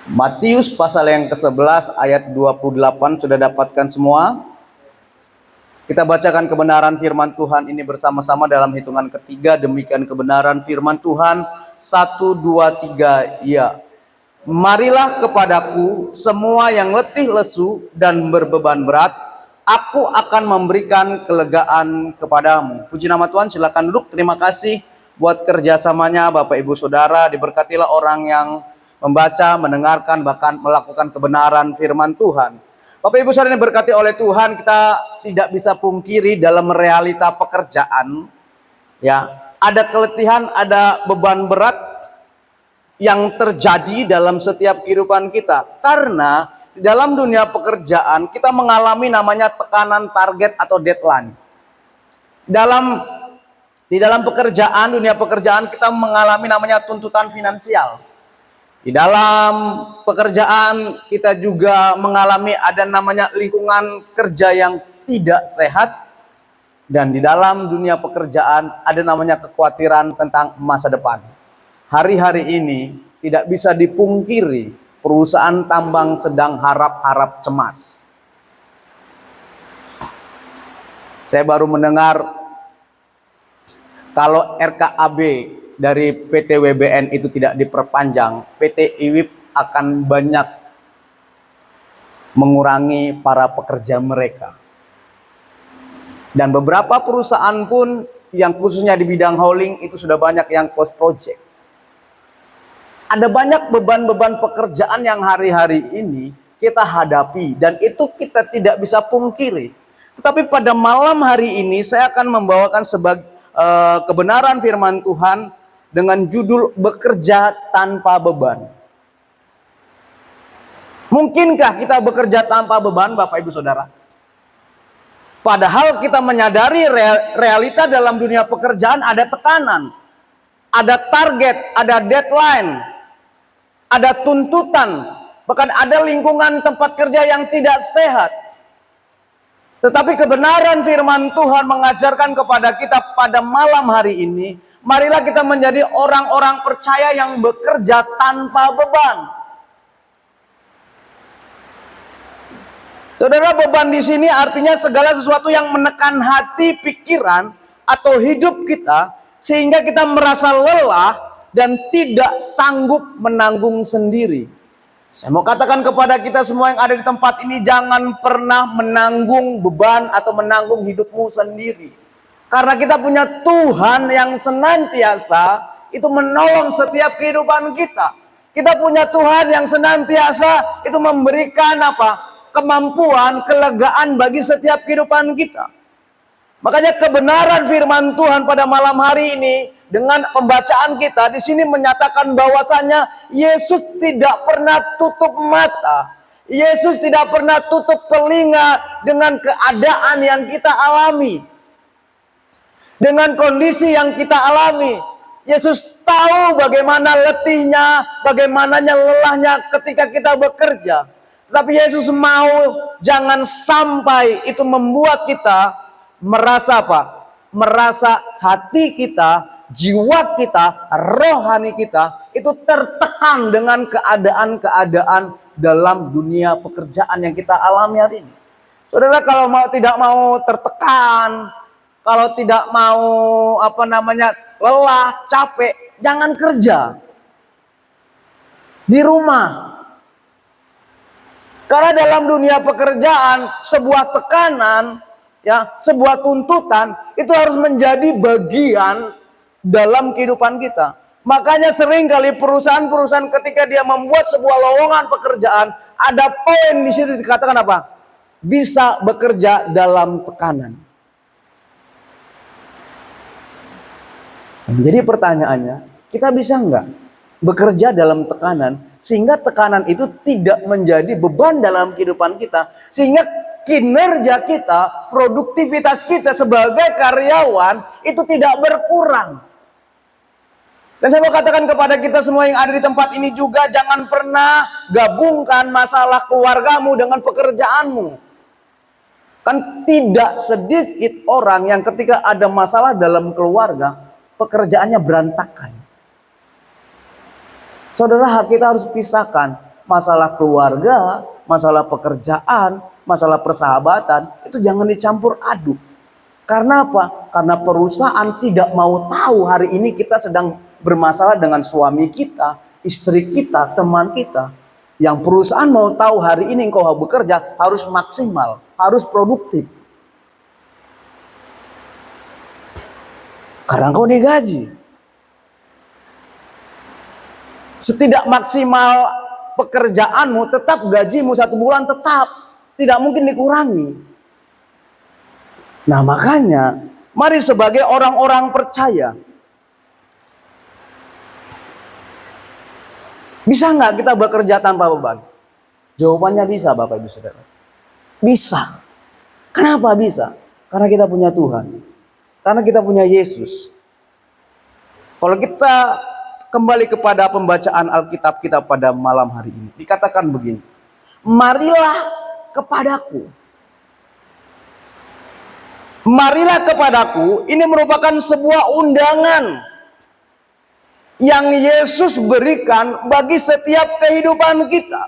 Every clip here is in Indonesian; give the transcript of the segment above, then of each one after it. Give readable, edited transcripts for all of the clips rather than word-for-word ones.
Matius pasal yang ke-11 ayat 28 sudah dapatkan semua? Kita bacakan kebenaran firman Tuhan ini bersama-sama dalam hitungan ketiga. Demikian kebenaran firman Tuhan. 1, 2, 3, ya. Marilah kepadaku semua yang letih lesu dan berbeban berat, aku akan memberikan kelegaan kepadamu. Puji nama Tuhan, silakan duduk. Terima kasih buat kerjasamanya Bapak Ibu Saudara. Diberkatilah orang yang membaca, mendengarkan, bahkan melakukan kebenaran firman Tuhan. Bapak Ibu Saudara yang diberkati oleh Tuhan, kita tidak bisa pungkiri dalam realita pekerjaan, ya, ada keletihan, ada beban berat yang terjadi dalam setiap kehidupan kita. Karena di dalam dunia pekerjaan kita mengalami namanya tekanan target atau deadline. Di dalam pekerjaan, dunia pekerjaan kita mengalami namanya tuntutan finansial. Di dalam pekerjaan kita juga mengalami ada namanya lingkungan kerja yang tidak sehat. Dan di dalam dunia pekerjaan ada namanya kekhawatiran tentang masa depan. Hari-hari ini tidak bisa dipungkiri perusahaan tambang sedang harap-harap cemas. Saya baru mendengar kalau RKAB dari PT WBN itu tidak diperpanjang, PT IWIP akan banyak mengurangi para pekerja mereka. Dan beberapa perusahaan pun yang khususnya di bidang hauling itu sudah banyak yang close project. Ada banyak beban-beban pekerjaan yang hari-hari ini kita hadapi dan itu kita tidak bisa pungkiri. Tetapi pada malam hari ini saya akan membawakan kebenaran firman Tuhan dengan judul bekerja tanpa beban. Mungkinkah kita bekerja tanpa beban, Bapak Ibu Saudara? Padahal kita menyadari realita dalam dunia pekerjaan ada tekanan, ada target, ada deadline, ada tuntutan, bahkan ada lingkungan tempat kerja yang tidak sehat. Tetapi kebenaran firman Tuhan mengajarkan kepada kita pada malam hari ini, marilah kita menjadi orang-orang percaya yang bekerja tanpa beban. Saudara, beban di sini artinya segala sesuatu yang menekan hati, pikiran, atau hidup kita, sehingga kita merasa lelah dan tidak sanggup menanggung sendiri. Saya mau katakan kepada kita semua yang ada di tempat ini, jangan pernah menanggung beban atau menanggung hidupmu sendiri. Karena kita punya Tuhan yang senantiasa itu menolong setiap kehidupan kita. Kita punya Tuhan yang senantiasa itu memberikan kemampuan, kelegaan bagi setiap kehidupan kita. Makanya kebenaran firman Tuhan pada malam hari ini dengan pembacaan kita di sini menyatakan bahwasanya Yesus tidak pernah tutup mata. Yesus tidak pernah tutup telinga dengan keadaan yang kita alami. Dengan kondisi yang kita alami. Yesus tahu bagaimana letihnya, bagaimana lelahnya ketika kita bekerja. Tapi Yesus mau jangan sampai itu membuat kita merasa merasa hati kita, jiwa kita, rohani kita itu tertekan dengan keadaan-keadaan dalam dunia pekerjaan yang kita alami hari ini. Saudara, kalau tidak mau tertekan, kalau tidak mau lelah, capek, jangan kerja di rumah. Karena dalam dunia pekerjaan sebuah tekanan, sebuah tuntutan itu harus menjadi bagian dalam kehidupan kita. Makanya sering kali perusahaan-perusahaan ketika dia membuat sebuah lowongan pekerjaan, ada poin di situ dikatakan bisa bekerja dalam tekanan. Jadi pertanyaannya, kita bisa nggak bekerja dalam tekanan sehingga tekanan itu tidak menjadi beban dalam kehidupan kita, sehingga kinerja kita, produktivitas kita sebagai karyawan itu tidak berkurang. Dan saya mau katakan kepada kita semua yang ada di tempat ini juga, jangan pernah gabungkan masalah keluargamu dengan pekerjaanmu. Kan tidak sedikit orang yang ketika ada masalah dalam keluarga, pekerjaannya berantakan. Saudara, kita harus pisahkan masalah keluarga, masalah pekerjaan, masalah persahabatan, itu jangan dicampur aduk. Karena apa? Karena perusahaan tidak mau tahu hari ini kita sedang bermasalah dengan suami kita, istri kita, teman kita. Yang perusahaan mau tahu hari ini engkau bekerja harus maksimal, harus produktif. Karena engkau digaji. Setidak maksimal pekerjaanmu, tetap gajimu 1 bulan tetap. Tidak mungkin dikurangi. Nah makanya, mari sebagai orang-orang percaya, bisa nggak kita bekerja tanpa beban? Jawabannya bisa, Bapak Ibu Saudara. Bisa. Kenapa bisa? Karena kita punya Tuhan. Karena kita punya Yesus. Kalau kita kembali kepada pembacaan Alkitab kita pada malam hari ini, dikatakan begini, marilah kepadaku. Marilah kepadaku, ini merupakan sebuah undangan yang Yesus berikan bagi setiap kehidupan kita.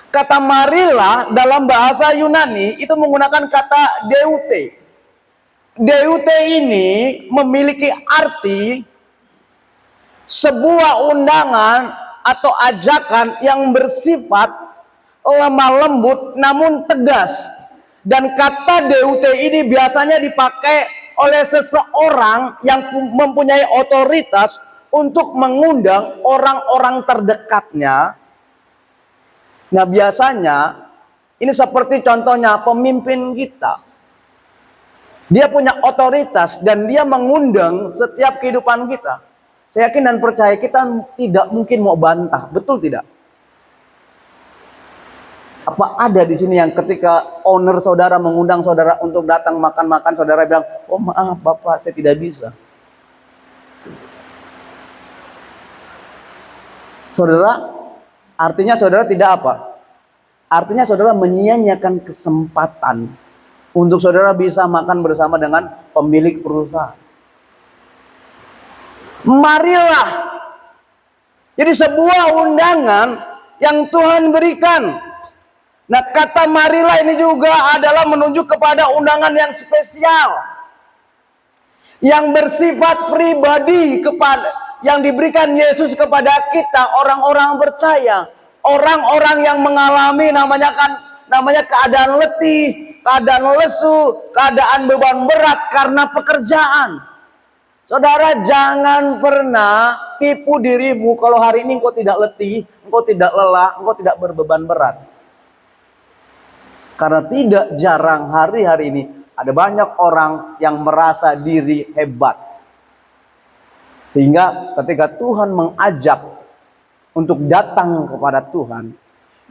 Kata marilah dalam bahasa Yunani itu menggunakan kata deute. Deute ini memiliki arti sebuah undangan atau ajakan yang bersifat lemah lembut namun tegas. Dan kata deute ini biasanya dipakai oleh seseorang yang mempunyai otoritas untuk mengundang orang-orang terdekatnya. Nah biasanya ini seperti contohnya pemimpin kita. Dia punya otoritas dan dia mengundang setiap kehidupan kita. Saya yakin dan percaya kita tidak mungkin mau bantah, betul tidak? Apa ada di sini yang ketika owner saudara mengundang saudara untuk datang makan-makan, saudara bilang, oh maaf Bapak, saya tidak bisa. Saudara, artinya saudara tidak apa? Artinya saudara menyia-nyiakan kesempatan untuk saudara bisa makan bersama dengan pemilik perusahaan. Marilah. Jadi sebuah undangan yang Tuhan berikan. Nah kata marilah ini juga adalah menunjuk kepada undangan yang spesial. Yang bersifat pribadi yang diberikan Yesus kepada kita orang-orang percaya. Orang-orang yang mengalami namanya keadaan letih, keadaan lesu, keadaan beban berat karena pekerjaan. Saudara jangan pernah tipu dirimu kalau hari ini engkau tidak letih, engkau tidak lelah, engkau tidak berbeban berat. Karena tidak jarang hari-hari ini ada banyak orang yang merasa diri hebat. Sehingga ketika Tuhan mengajak untuk datang kepada Tuhan,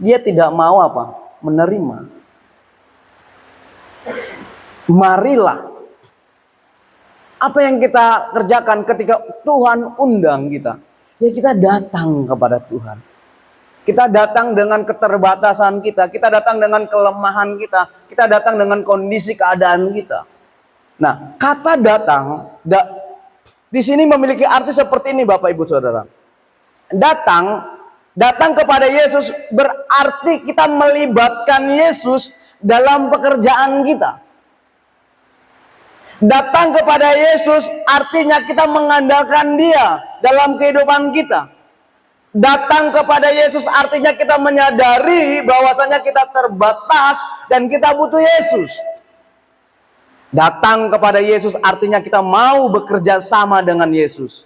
dia tidak mau apa? Menerima. Marilah. Apa yang kita kerjakan ketika Tuhan undang kita? Ya kita datang kepada Tuhan. Kita datang dengan keterbatasan kita, kita datang dengan kelemahan kita datang dengan kondisi keadaan kita. Nah, kata datang di sini memiliki arti seperti ini Bapak Ibu Saudara. Datang kepada Yesus berarti kita melibatkan Yesus dalam pekerjaan kita. Datang kepada Yesus artinya kita mengandalkan Dia dalam kehidupan kita. Datang kepada Yesus artinya kita menyadari bahwasanya kita terbatas dan kita butuh Yesus. Datang kepada Yesus artinya kita mau bekerja sama dengan Yesus.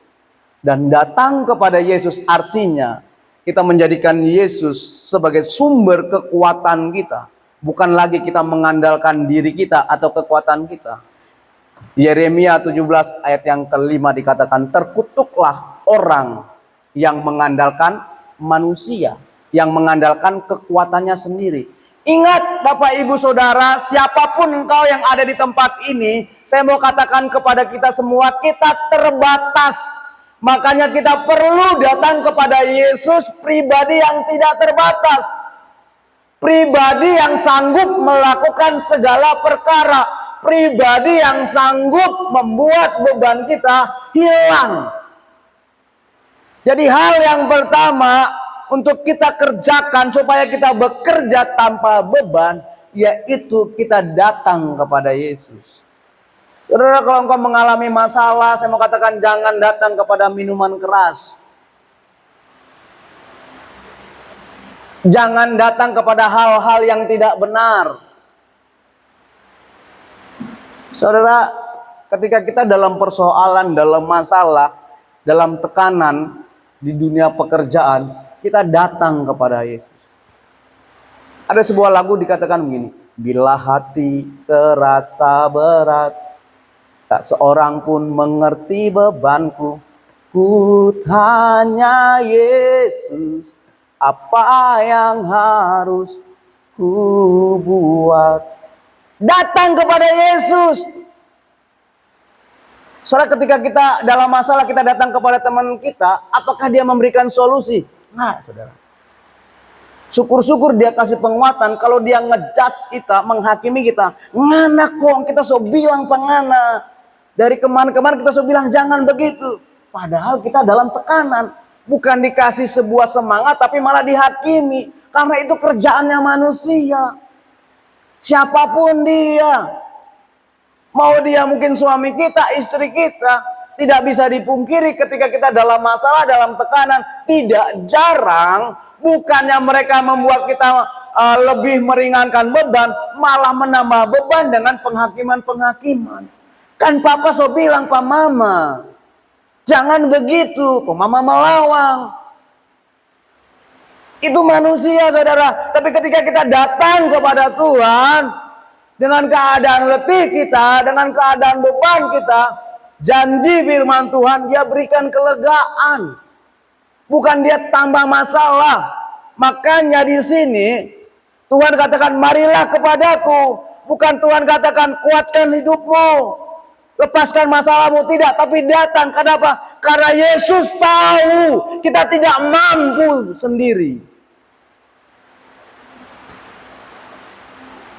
Dan datang kepada Yesus artinya kita menjadikan Yesus sebagai sumber kekuatan kita. Bukan lagi kita mengandalkan diri kita atau kekuatan kita. Yeremia 17 ayat yang kelima dikatakan, terkutuklah orang yang mengandalkan manusia, yang mengandalkan kekuatannya sendiri. Ingat Bapak Ibu Saudara, siapapun engkau yang ada di tempat ini, saya mau katakan kepada kita semua, kita terbatas. Makanya kita perlu datang kepada Yesus, pribadi yang tidak terbatas. Pribadi yang sanggup melakukan segala perkara. Pribadi yang sanggup membuat beban kita hilang. Jadi hal yang pertama, untuk kita kerjakan supaya kita bekerja tanpa beban, yaitu kita datang kepada Yesus. Saudara, kalau engkau mengalami masalah, saya mau katakan jangan datang kepada minuman keras. Jangan datang kepada hal-hal yang tidak benar. Saudara, ketika kita dalam persoalan, dalam masalah, dalam tekanan di dunia pekerjaan, kita datang kepada Yesus. Ada sebuah lagu dikatakan begini, bila hati terasa berat, tak seorang pun mengerti bebanku, ku tanya Yesus, apa yang harus ku buat? Datang kepada Yesus. Saudara, ketika kita dalam masalah, kita datang kepada teman kita, apakah dia memberikan solusi? Nah, saudara. Syukur-syukur dia kasih penguatan. Kalau dia ngejudge kita, menghakimi kita, ngana kok kita so bilang pengana. Dari kemarin-kemarin kita so bilang jangan begitu. Padahal kita dalam tekanan. Bukan dikasih sebuah semangat, tapi malah dihakimi. Karena itu kerjaannya manusia. Siapapun dia. Mau dia mungkin suami kita, istri kita. Tidak bisa dipungkiri ketika kita dalam masalah, dalam tekanan. Tidak jarang, bukannya mereka membuat kita lebih meringankan beban, malah menambah beban dengan penghakiman-penghakiman. Kan papa so bilang, Pak Mama, jangan begitu, Pak Mama melawang. Itu manusia, saudara. Tapi ketika kita datang kepada Tuhan, dengan keadaan letih kita, dengan keadaan beban kita, janji firman Tuhan, dia berikan kelegaan. Bukan dia tambah masalah. Makanya di sini, Tuhan katakan, marilah kepadaku. Bukan Tuhan katakan, kuatkan hidupmu, lepaskan masalahmu, tidak. Tapi datang, kenapa? Karena Yesus tahu kita tidak mampu sendiri.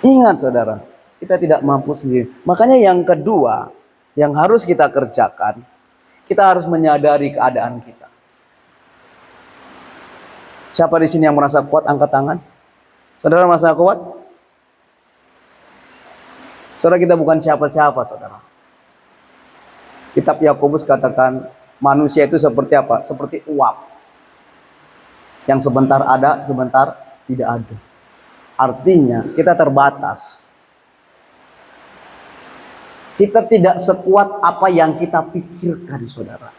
Ingat saudara, kita tidak mampu sendiri. Makanya yang kedua, yang harus kita kerjakan, kita harus menyadari keadaan kita. Siapa di sini yang merasa kuat, angkat tangan. Saudara merasa kuat? Saudara, kita bukan siapa-siapa, saudara. Kitab Yakobus katakan, manusia itu seperti apa? Seperti uap. Yang sebentar ada, sebentar tidak ada. Artinya kita terbatas. Kita tidak sekuat apa yang kita pikirkan, saudara.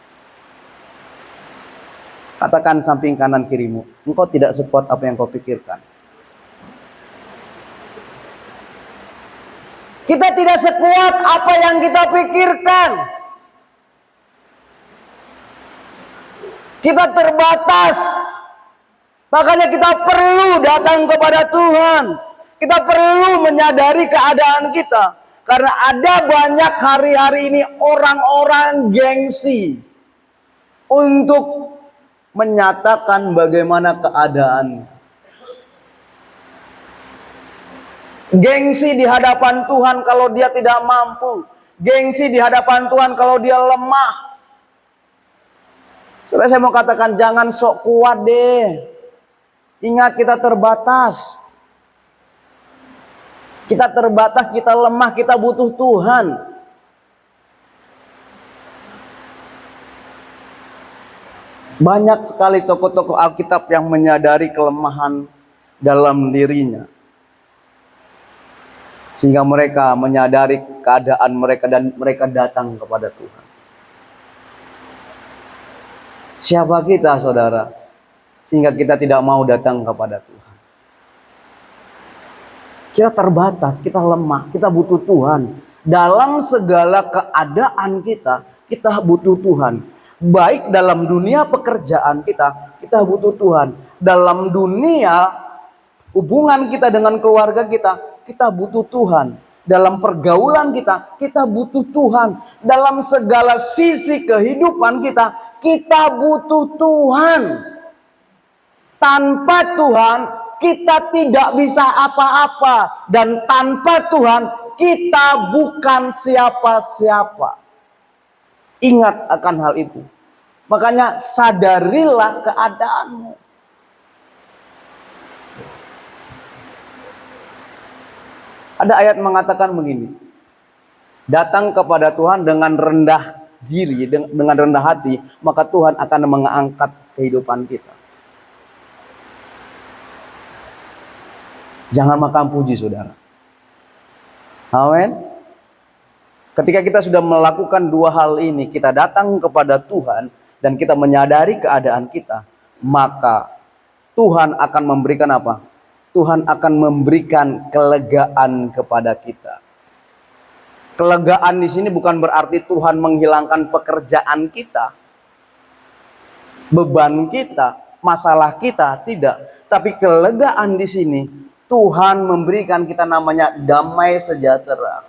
Katakan samping kanan kirimu, engkau tidak sekuat apa yang kau pikirkan. Kita tidak sekuat apa yang kita pikirkan. Kita terbatas. Makanya kita perlu datang kepada Tuhan. Kita perlu menyadari keadaan kita. Karena ada banyak hari-hari ini orang-orang gengsi untuk menyatakan bagaimana keadaan. Gengsi di hadapan Tuhan kalau dia tidak mampu. Gengsi di hadapan Tuhan kalau dia lemah. Saudara, saya mau katakan jangan sok kuat deh. Ingat, kita terbatas. Kita terbatas, kita lemah, kita butuh Tuhan. Banyak sekali tokoh-tokoh Alkitab yang menyadari kelemahan dalam dirinya. Sehingga mereka menyadari keadaan mereka dan mereka datang kepada Tuhan. Siapa kita, saudara? Sehingga kita tidak mau datang kepada Tuhan. Kita terbatas, kita lemah, kita butuh Tuhan. Dalam segala keadaan kita, kita butuh Tuhan. Baik dalam dunia pekerjaan kita, kita butuh Tuhan. Dalam dunia hubungan kita dengan keluarga kita, kita butuh Tuhan. Dalam pergaulan kita, kita butuh Tuhan. Dalam segala sisi kehidupan kita, kita butuh Tuhan. Tanpa Tuhan, kita tidak bisa apa-apa. Dan tanpa Tuhan, kita bukan siapa-siapa. Ingat akan hal itu. Makanya sadarilah keadaanmu. Ada ayat mengatakan begini, datang kepada Tuhan dengan rendah diri, dengan rendah hati, maka Tuhan akan mengangkat kehidupan kita. Jangan makan puji, saudara. Amin. Ketika kita sudah melakukan dua hal ini, kita datang kepada Tuhan dan kita menyadari keadaan kita, maka Tuhan akan memberikan apa? Tuhan akan memberikan kelegaan kepada kita. Kelegaan di sini bukan berarti Tuhan menghilangkan pekerjaan kita, beban kita, masalah kita, tidak. Tapi kelegaan di sini Tuhan memberikan kita namanya damai sejahtera.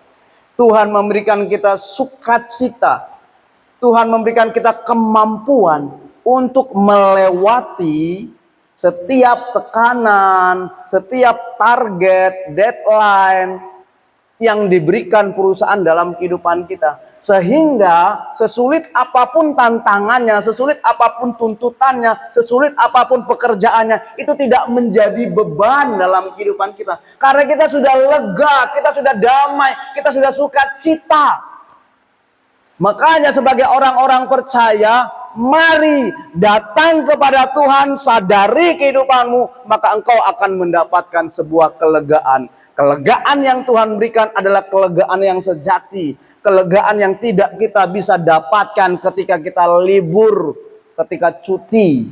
Tuhan memberikan kita sukacita. Tuhan memberikan kita kemampuan untuk melewati setiap tekanan, setiap target, deadline yang diberikan perusahaan dalam kehidupan kita. Sehingga sesulit apapun tantangannya, sesulit apapun tuntutannya, sesulit apapun pekerjaannya, itu tidak menjadi beban dalam kehidupan kita. Karena kita sudah lega, kita sudah damai, kita sudah sukacita. Makanya sebagai orang-orang percaya, mari datang kepada Tuhan, sadari kehidupanmu, maka engkau akan mendapatkan sebuah kelegaan. Kelegaan yang Tuhan berikan adalah kelegaan yang sejati, kelegaan yang tidak kita bisa dapatkan ketika kita libur, ketika cuti.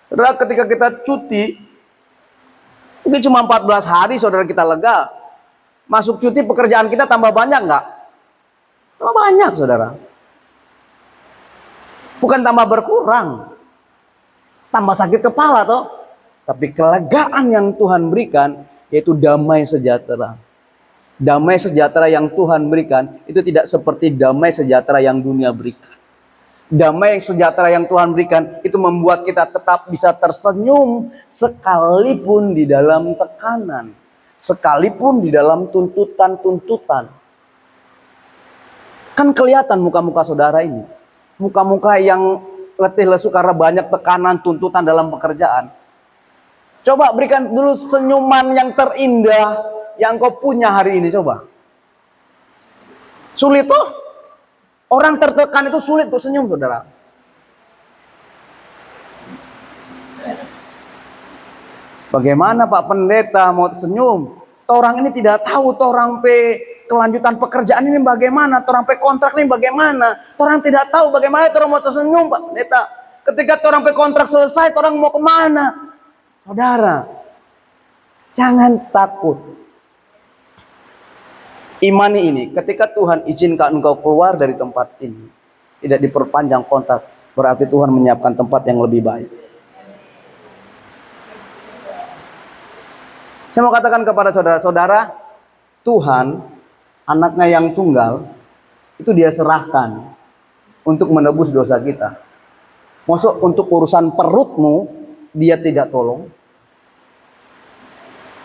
Saudara, ketika kita cuti, mungkin cuma 14 hari saudara kita lega. Masuk cuti pekerjaan kita tambah banyak nggak? Tambah banyak, saudara. Bukan tambah berkurang, tambah sakit kepala toh. Tapi kelegaan yang Tuhan berikan yaitu damai sejahtera. Damai sejahtera yang Tuhan berikan itu tidak seperti damai sejahtera yang dunia berikan. Damai sejahtera yang Tuhan berikan itu membuat kita tetap bisa tersenyum sekalipun di dalam tekanan, sekalipun di dalam tuntutan-tuntutan. Kan kelihatan muka-muka saudara ini. Muka-muka yang letih lesu karena banyak tekanan, tuntutan dalam pekerjaan. Coba berikan dulu senyuman yang terindah yang kau punya hari ini, coba. Sulit tuh. Orang tertekan itu sulit untuk senyum, saudara. Bagaimana Pak Pendeta mau senyum? Orang ini tidak tahu, orang kelanjutan pekerjaan ini bagaimana, orang kontrak ini bagaimana. Orang tidak tahu bagaimana orang mau tersenyum, Pak Pendeta. Ketika orang kontrak selesai, orang mau kemana? Saudara, jangan takut. Imani ini, ketika Tuhan izinkan engkau keluar dari tempat ini, tidak diperpanjang kontrak, berarti Tuhan menyiapkan tempat yang lebih baik. Saya mau katakan kepada saudara-saudara, Tuhan, anaknya yang tunggal, itu dia serahkan untuk menebus dosa kita. Maksud untuk urusan perutmu, dia tidak tolong.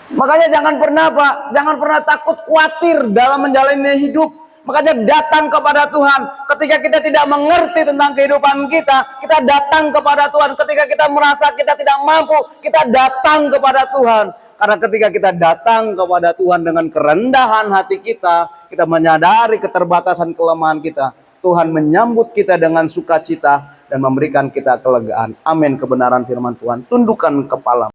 Makanya jangan pernah Pak, jangan pernah takut, khawatir dalam menjalani hidup. Makanya datang kepada Tuhan. Ketika kita tidak mengerti tentang kehidupan kita, kita datang kepada Tuhan. Ketika kita merasa kita tidak mampu, kita datang kepada Tuhan. Karena ketika kita datang kepada Tuhan dengan kerendahan hati kita menyadari keterbatasan kelemahan kita, Tuhan menyambut kita dengan sukacita dan memberikan kita kelegaan. Amin. Kebenaran firman Tuhan. Tundukkan kepala.